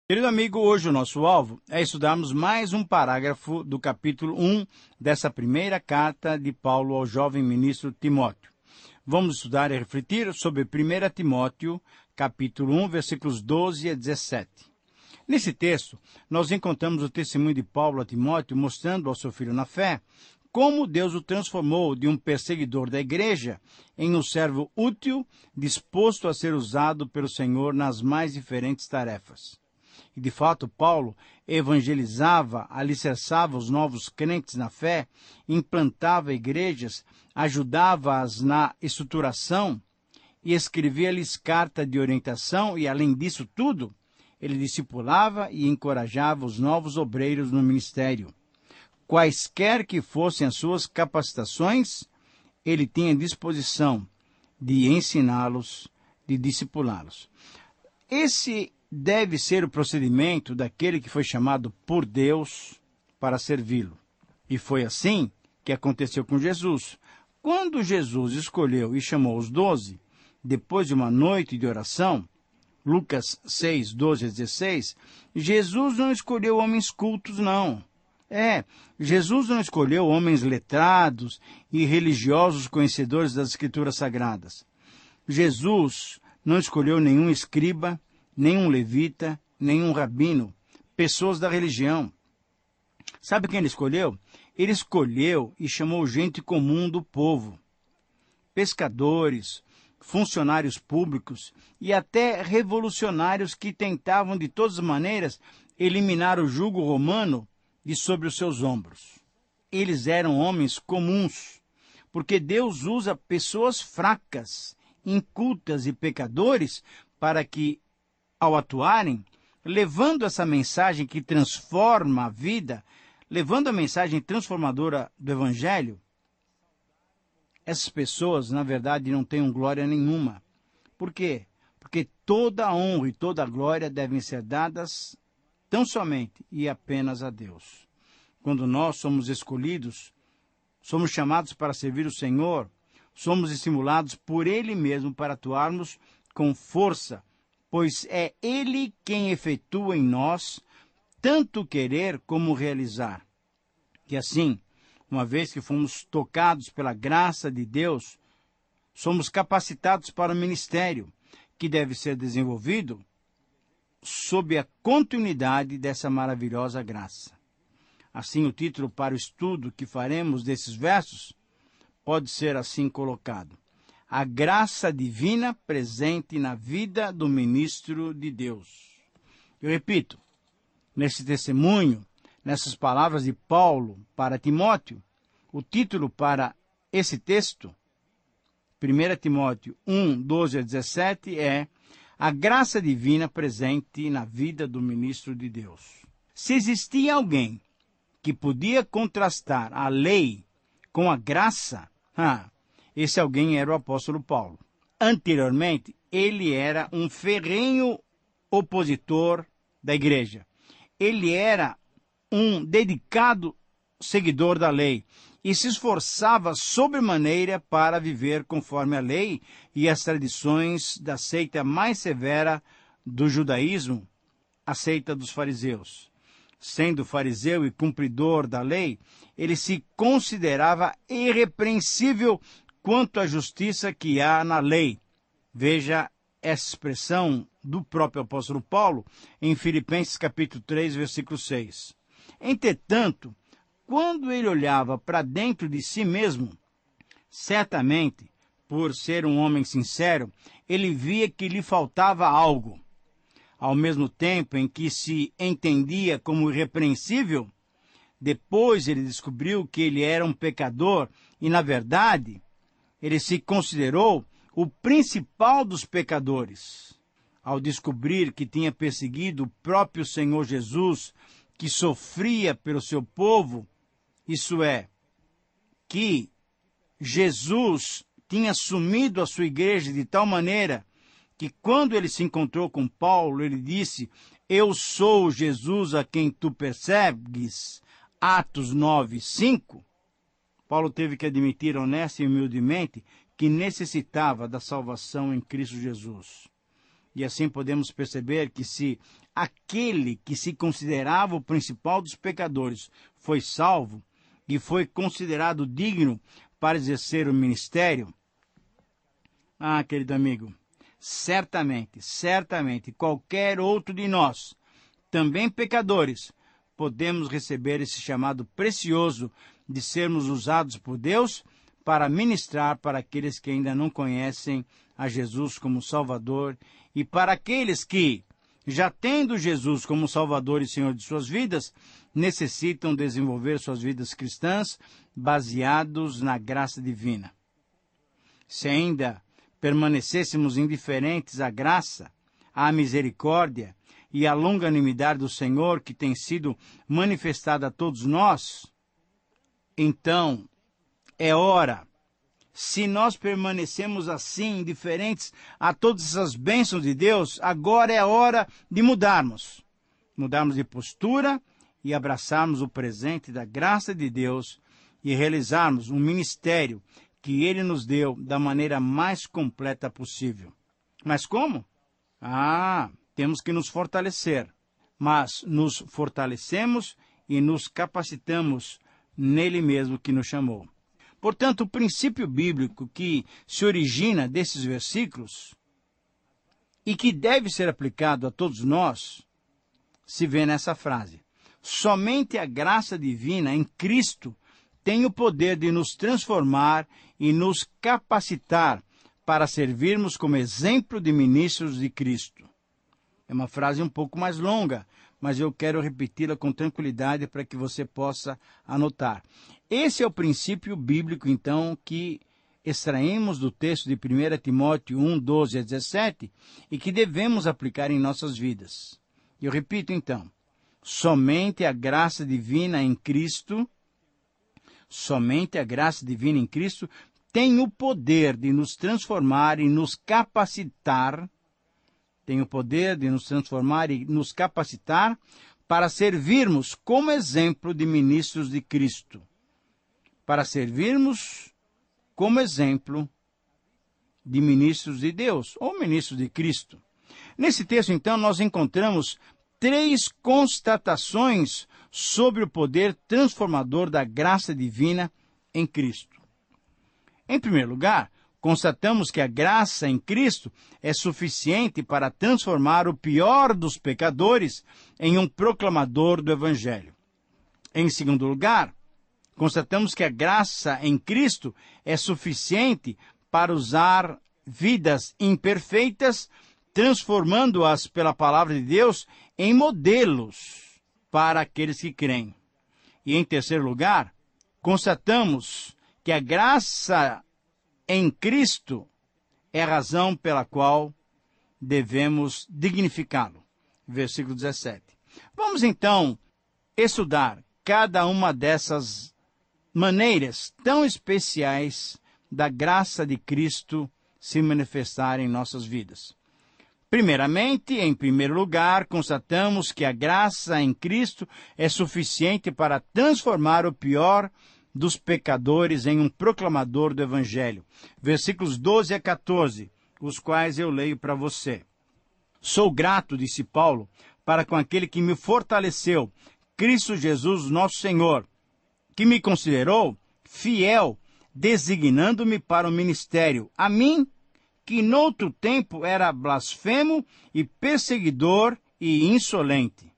Querido amigo, hoje o nosso alvo é estudarmos mais um parágrafo do capítulo 1 dessa primeira carta de Paulo ao jovem ministro Timóteo. Vamos estudar e refletir sobre 1 Timóteo, capítulo 1, versículos 12 a 17. Nesse texto, nós encontramos o testemunho de Paulo a Timóteo mostrando ao seu filho na fé como Deus o transformou de um perseguidor da igreja em um servo útil, disposto a ser usado pelo Senhor nas mais diferentes tarefas. E, de fato, Paulo evangelizava, alicerçava os novos crentes na fé, implantava igrejas, ajudava-as na estruturação e escrevia-lhes carta de orientação e, além disso tudo, ele discipulava e encorajava os novos obreiros no ministério. Quaisquer que fossem as suas capacitações, ele tinha disposição de ensiná-los, de discipulá-los. Esse deve ser o procedimento daquele que foi chamado por Deus para servi-lo. E foi assim que aconteceu com Jesus. Quando Jesus escolheu e chamou os 12, depois de uma noite de oração, Lucas 6, 12 a 16, Jesus não escolheu homens cultos, não. Jesus não escolheu homens letrados e religiosos conhecedores das Escrituras Sagradas. Jesus não escolheu nenhum escriba, nenhum levita, nenhum rabino, pessoas da religião. Sabe quem ele escolheu? Ele escolheu e chamou gente comum do povo. Pescadores, funcionários públicos e até revolucionários que tentavam de todas as maneiras eliminar o jugo romano de sobre os seus ombros. Eles eram homens comuns, porque Deus usa pessoas fracas, incultas e pecadores para que, ao atuarem, levando essa mensagem que transforma a vida, levando a mensagem transformadora do Evangelho, essas pessoas, na verdade, não têm glória nenhuma. Por quê? Porque toda a honra e toda a glória devem ser dadas tão somente e apenas a Deus. Quando nós somos escolhidos, somos chamados para servir o Senhor, somos estimulados por Ele mesmo para atuarmos com força, pois é Ele quem efetua em nós tanto querer como realizar. E assim, uma vez que fomos tocados pela graça de Deus, somos capacitados para o ministério, que deve ser desenvolvido sob a continuidade dessa maravilhosa graça. Assim, o título para o estudo que faremos desses versos pode ser assim colocado: A graça divina presente na vida do ministro de Deus. Eu repito, nesse testemunho, nessas palavras de Paulo para Timóteo, o título para esse texto, 1 Timóteo 1, 12 a 17, é A graça divina presente na vida do ministro de Deus. Se existia alguém que podia contrastar a lei com a graça, esse alguém era o apóstolo Paulo. Anteriormente, ele era um ferrenho opositor da igreja. Ele era um dedicado seguidor da lei e se esforçava sobremaneira para viver conforme a lei e as tradições da seita mais severa do judaísmo, a seita dos fariseus. Sendo fariseu e cumpridor da lei, ele se considerava irrepreensível quanto à justiça que há na lei. Veja essa expressão do próprio apóstolo Paulo em Filipenses capítulo 3, versículo 6. Entretanto, quando ele olhava para dentro de si mesmo, certamente, por ser um homem sincero, ele via que lhe faltava algo. Ao mesmo tempo em que se entendia como irrepreensível, depois ele descobriu que ele era um pecador e, na verdade, ele se considerou o principal dos pecadores. Ao descobrir que tinha perseguido o próprio Senhor Jesus, que sofria pelo seu povo, isso é, que Jesus tinha assumido a sua igreja de tal maneira que quando ele se encontrou com Paulo, ele disse: Eu sou Jesus a quem tu persegues, Atos 9, 5. Paulo teve que admitir honesta e humildemente que necessitava da salvação em Cristo Jesus. E assim podemos perceber que se aquele que se considerava o principal dos pecadores foi salvo e foi considerado digno para exercer o ministério, querido amigo, certamente, qualquer outro de nós, também pecadores, podemos receber esse chamado precioso de sermos usados por Deus para ministrar para aqueles que ainda não conhecem a Jesus como Salvador e para aqueles que, já tendo Jesus como Salvador e Senhor de suas vidas, necessitam desenvolver suas vidas cristãs baseados na graça divina. Se ainda permanecêssemos indiferentes à graça, à misericórdia e à longanimidade do Senhor que tem sido manifestada a todos nós, então é hora, se nós permanecemos assim, indiferentes a todas essas bênçãos de Deus, agora é a hora de mudarmos de postura e abraçarmos o presente da graça de Deus e realizarmos um ministério que Ele nos deu da maneira mais completa possível. Mas como? Temos que nos fortalecer, mas nos fortalecemos e nos capacitamos nele mesmo que nos chamou. Portanto, o princípio bíblico que se origina desses versículos e que deve ser aplicado a todos nós, se vê nessa frase. Somente a graça divina em Cristo tem o poder de nos transformar e nos capacitar para servirmos como exemplo de ministros de Cristo. É uma frase um pouco mais longa, mas eu quero repeti-la com tranquilidade para que você possa anotar. Esse é o princípio bíblico, então, que extraímos do texto de 1 Timóteo 1, 12 a 17 e que devemos aplicar em nossas vidas. Eu repito, então, somente a graça divina em Cristo tem o poder de nos transformar e nos capacitar, para servirmos como exemplo de ministros de Cristo. Para servirmos como exemplo de ministros de Deus, ou ministros de Cristo. Nesse texto, então, nós encontramos 3 constatações sobre o poder transformador da graça divina em Cristo. Em primeiro lugar, constatamos que a graça em Cristo é suficiente para transformar o pior dos pecadores em um proclamador do Evangelho. Em segundo lugar, constatamos que a graça em Cristo é suficiente para usar vidas imperfeitas, transformando-as pela palavra de Deus em modelos para aqueles que creem. E em terceiro lugar, constatamos que a graça em Cristo é a razão pela qual devemos dignificá-lo. Versículo 17. Vamos então estudar cada uma dessas maneiras tão especiais da graça de Cristo se manifestar em nossas vidas. Primeiramente, em primeiro lugar, constatamos que a graça em Cristo é suficiente para transformar o pior dos pecadores em um proclamador do Evangelho. Versículos 12 a 14, os quais eu leio para você. Sou grato, disse Paulo, para com aquele que me fortaleceu, Cristo Jesus, nosso Senhor, que me considerou fiel, designando-me para o ministério, a mim, que noutro tempo era blasfemo e perseguidor e insolente.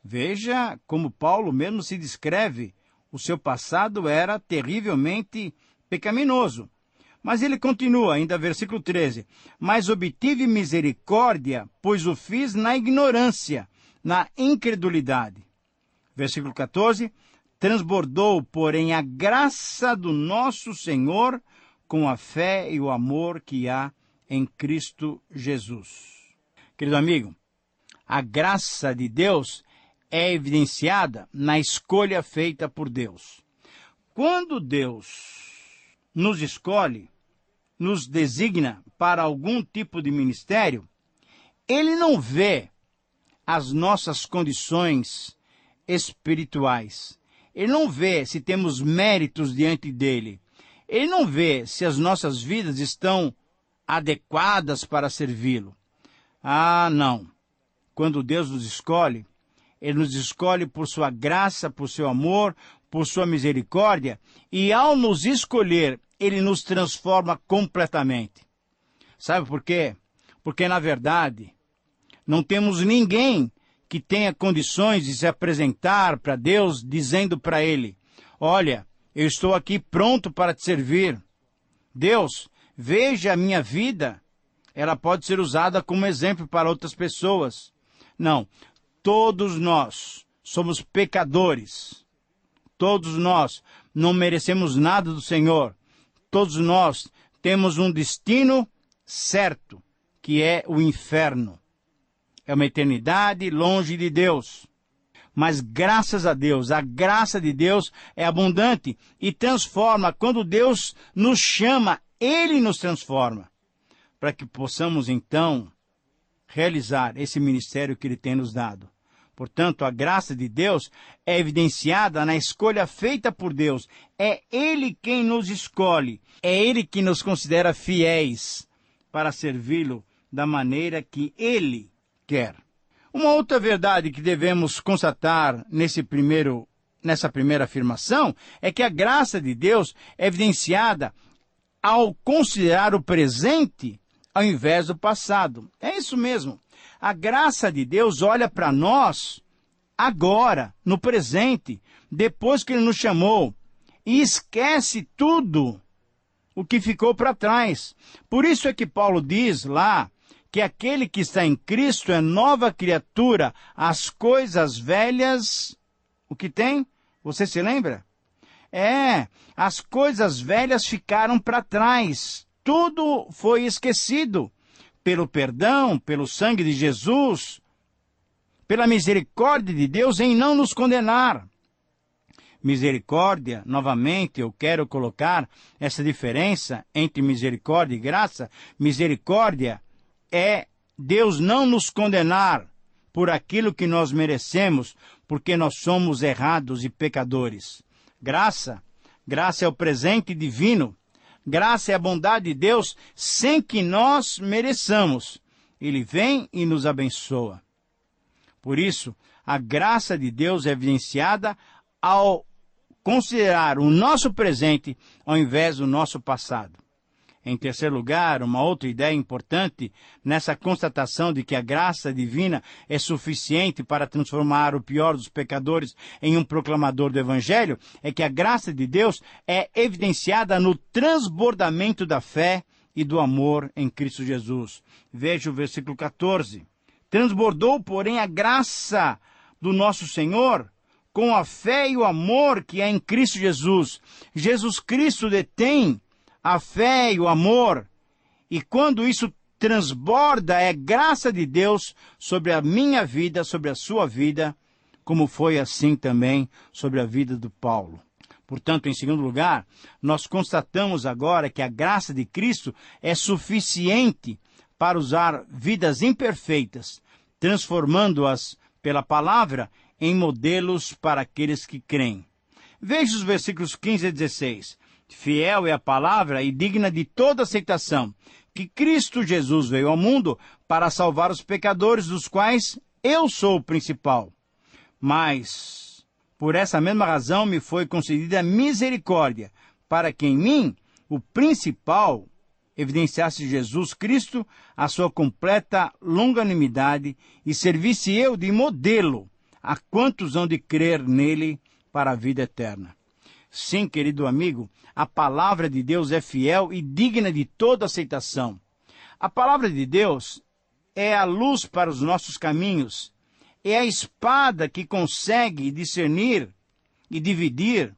Veja como Paulo mesmo se descreve. O seu passado era terrivelmente pecaminoso. Mas ele continua, ainda versículo 13. Mas obtive misericórdia, pois o fiz na ignorância, na incredulidade. Versículo 14. Transbordou, porém, a graça do nosso Senhor com a fé e o amor que há em Cristo Jesus. Querido amigo, a graça de Deus é evidenciada na escolha feita por Deus. Quando Deus nos escolhe, nos designa para algum tipo de ministério, Ele não vê as nossas condições espirituais. Ele não vê se temos méritos diante dEle. Ele não vê se as nossas vidas estão adequadas para servi-lo. Ah, não. Quando Deus nos escolhe, Ele nos escolhe por sua graça, por seu amor, por sua misericórdia, e ao nos escolher, Ele nos transforma completamente. Sabe por quê? Porque, na verdade, não temos ninguém que tenha condições de se apresentar para Deus, dizendo para Ele: olha, eu estou aqui pronto para te servir. Deus, veja a minha vida. Ela pode ser usada como exemplo para outras pessoas. Não, todos nós somos pecadores. Todos nós não merecemos nada do Senhor. Todos nós temos um destino certo, que é o inferno. É uma eternidade longe de Deus. Mas graças a Deus, a graça de Deus é abundante e transforma. Quando Deus nos chama, Ele nos transforma, para que possamos então realizar esse ministério que Ele tem nos dado. Portanto, a graça de Deus é evidenciada na escolha feita por Deus. É Ele quem nos escolhe, é Ele que nos considera fiéis para servi-lo da maneira que Ele quer. Uma outra verdade que devemos constatar nessa primeira afirmação é que a graça de Deus é evidenciada ao considerar o presente ao invés do passado. É isso mesmo. A graça de Deus olha para nós agora, no presente, depois que Ele nos chamou, e esquece tudo o que ficou para trás. Por isso é que Paulo diz lá que aquele que está em Cristo é nova criatura, as coisas velhas, o que tem? Você se lembra? As coisas velhas ficaram para trás. Tudo foi esquecido pelo perdão, pelo sangue de Jesus, pela misericórdia de Deus em não nos condenar. Misericórdia, novamente, eu quero colocar essa diferença entre misericórdia e graça. Misericórdia é Deus não nos condenar por aquilo que nós merecemos, porque nós somos errados e pecadores. Graça é o presente divino. Graça é a bondade de Deus sem que nós mereçamos. Ele vem e nos abençoa. Por isso, a graça de Deus é evidenciada ao considerar o nosso presente ao invés do nosso passado. Em terceiro lugar, uma outra ideia importante nessa constatação de que a graça divina é suficiente para transformar o pior dos pecadores em um proclamador do Evangelho é que a graça de Deus é evidenciada no transbordamento da fé e do amor em Cristo Jesus. Veja o versículo 14. Transbordou, porém, a graça do nosso Senhor com a fé e o amor que é em Cristo Jesus. Jesus Cristo detém a fé e o amor, e quando isso transborda, é graça de Deus sobre a minha vida, sobre a sua vida, como foi assim também sobre a vida do Paulo. Portanto, em segundo lugar, nós constatamos agora que a graça de Cristo é suficiente para usar vidas imperfeitas, transformando-as pela palavra em modelos para aqueles que creem. Veja os versículos 15 e 16. Fiel é a palavra e digna de toda aceitação, que Cristo Jesus veio ao mundo para salvar os pecadores, dos quais eu sou o principal. Mas, por essa mesma razão, me foi concedida misericórdia, para que em mim, o principal, evidenciasse Jesus Cristo, a sua completa longanimidade, e servisse eu de modelo a quantos hão de crer nele para a vida eterna. Sim, querido amigo, a palavra de Deus é fiel e digna de toda aceitação. A palavra de Deus é a luz para os nossos caminhos, é a espada que consegue discernir e dividir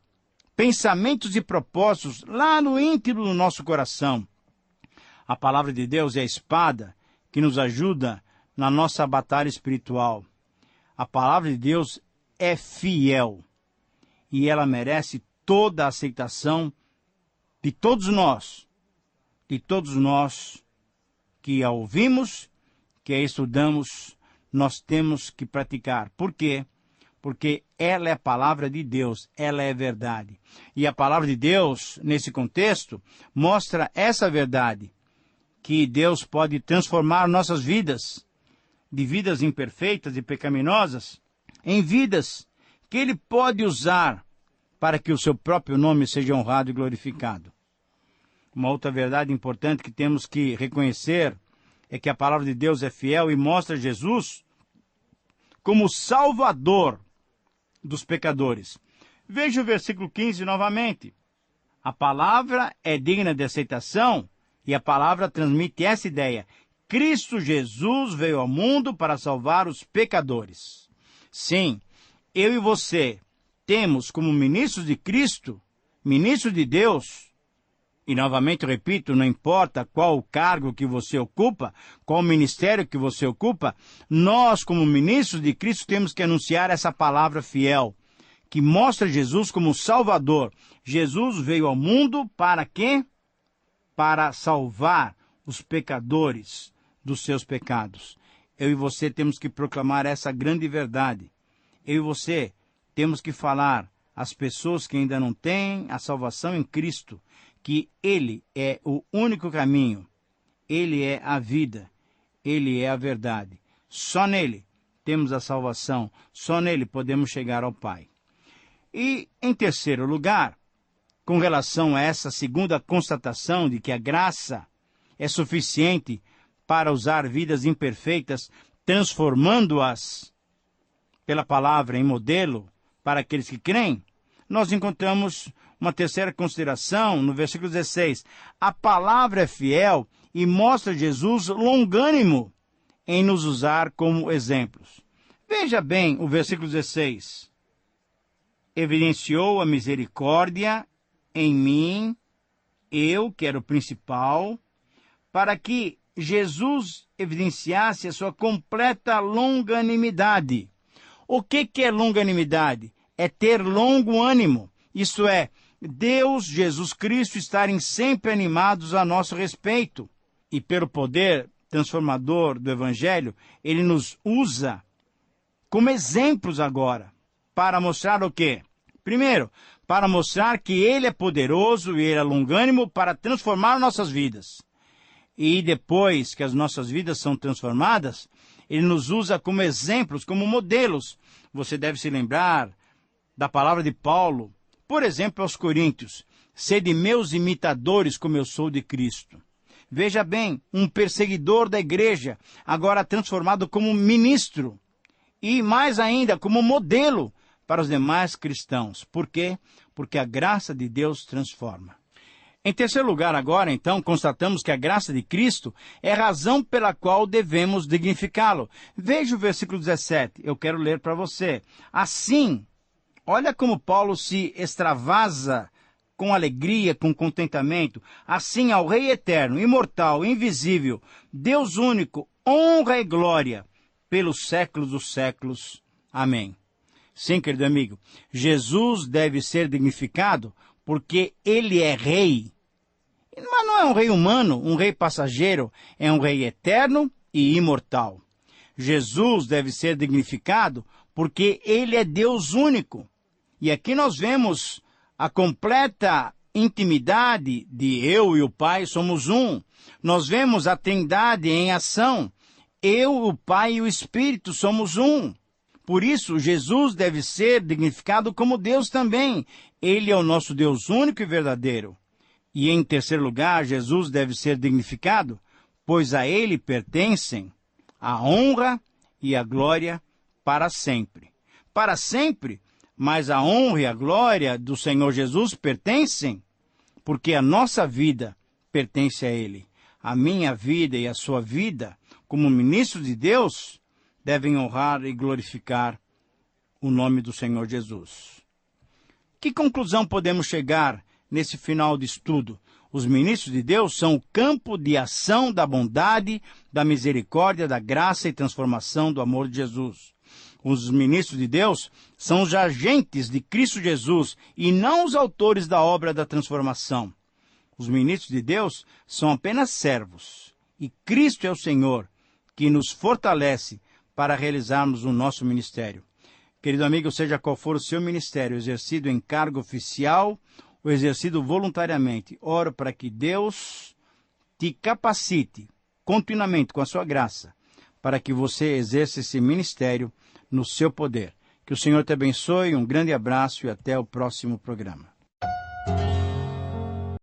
pensamentos e propósitos lá no íntimo do nosso coração. A palavra de Deus é a espada que nos ajuda na nossa batalha espiritual. A palavra de Deus é fiel e ela merece toda a aceitação de todos nós que a ouvimos, que a estudamos, nós temos que praticar. Por quê? Porque ela é a palavra de Deus, ela é verdade. E a palavra de Deus, nesse contexto, mostra essa verdade, que Deus pode transformar nossas vidas de vidas imperfeitas e pecaminosas em vidas que Ele pode usar para que o seu próprio nome seja honrado e glorificado. Uma outra verdade importante que temos que reconhecer é que a palavra de Deus é fiel e mostra Jesus como Salvador dos pecadores. Veja o versículo 15 novamente. A palavra é digna de aceitação e a palavra transmite essa ideia. Cristo Jesus veio ao mundo para salvar os pecadores. Sim, eu e você temos como ministros de Cristo, ministros de Deus, e novamente repito, não importa qual o cargo que você ocupa, qual o ministério que você ocupa, nós como ministros de Cristo temos que anunciar essa palavra fiel, que mostra Jesus como Salvador. Jesus veio ao mundo para quê? Para salvar os pecadores dos seus pecados. Eu e você temos que proclamar essa grande verdade. Eu e você temos que falar às pessoas que ainda não têm a salvação em Cristo, que Ele é o único caminho, Ele é a vida, Ele é a verdade. Só nele temos a salvação, só nele podemos chegar ao Pai. E, em terceiro lugar, com relação a essa segunda constatação de que a graça é suficiente para usar vidas imperfeitas, transformando-as pela palavra em modelo para aqueles que creem, nós encontramos uma terceira consideração no versículo 16. A palavra é fiel e mostra Jesus longânimo em nos usar como exemplos. Veja bem o versículo 16. Evidenciou a misericórdia em mim, eu, que era o principal, para que Jesus evidenciasse a sua completa longanimidade. O que é longanimidade? É ter longo ânimo, isto é, Deus, Jesus Cristo, estarem sempre animados a nosso respeito. E pelo poder transformador do Evangelho, Ele nos usa como exemplos agora, para mostrar o quê? Primeiro, para mostrar que Ele é poderoso e Ele é longânimo para transformar nossas vidas. E depois que as nossas vidas são transformadas, Ele nos usa como exemplos, como modelos. Você deve se lembrar da palavra de Paulo, por exemplo, aos Coríntios: sede meus imitadores como eu sou de Cristo. Veja bem, um perseguidor da igreja, agora transformado como ministro, e mais ainda, como modelo para os demais cristãos. Por quê? Porque a graça de Deus transforma. Em terceiro lugar, agora, então, constatamos que a graça de Cristo é a razão pela qual devemos dignificá-lo. Veja o versículo 17, eu quero ler para você. Assim, olha como Paulo se extravasa com alegria, com contentamento. Assim, ao Rei eterno, imortal, invisível, Deus único, honra e glória pelos séculos dos séculos. Amém. Sim, querido amigo, Jesus deve ser dignificado porque Ele é Rei. Mas não é um rei humano, um rei passageiro, é um rei eterno e imortal. Jesus deve ser dignificado porque Ele é Deus único. E aqui nós vemos a completa intimidade de eu e o Pai somos um. Nós vemos a Trindade em ação. Eu, o Pai e o Espírito somos um. Por isso, Jesus deve ser dignificado como Deus também. Ele é o nosso Deus único e verdadeiro. E em terceiro lugar, Jesus deve ser dignificado, pois a Ele pertencem a honra e a glória para sempre. Para sempre, mas a honra e a glória do Senhor Jesus pertencem, porque a nossa vida pertence a Ele. A minha vida e a sua vida, como ministro de Deus, devem honrar e glorificar o nome do Senhor Jesus. Que conclusão podemos chegar nesse final de estudo? Os ministros de Deus são o campo de ação da bondade, da misericórdia, da graça e transformação do amor de Jesus. Os ministros de Deus são os agentes de Cristo Jesus e não os autores da obra da transformação. Os ministros de Deus são apenas servos e Cristo é o Senhor que nos fortalece para realizarmos o nosso ministério. Querido amigo, seja qual for o seu ministério, exercido em cargo oficial ou exercido voluntariamente, oro para que Deus te capacite continuamente com a sua graça para que você exerça esse ministério no seu poder. Que o Senhor te abençoe, um grande abraço e até o próximo programa.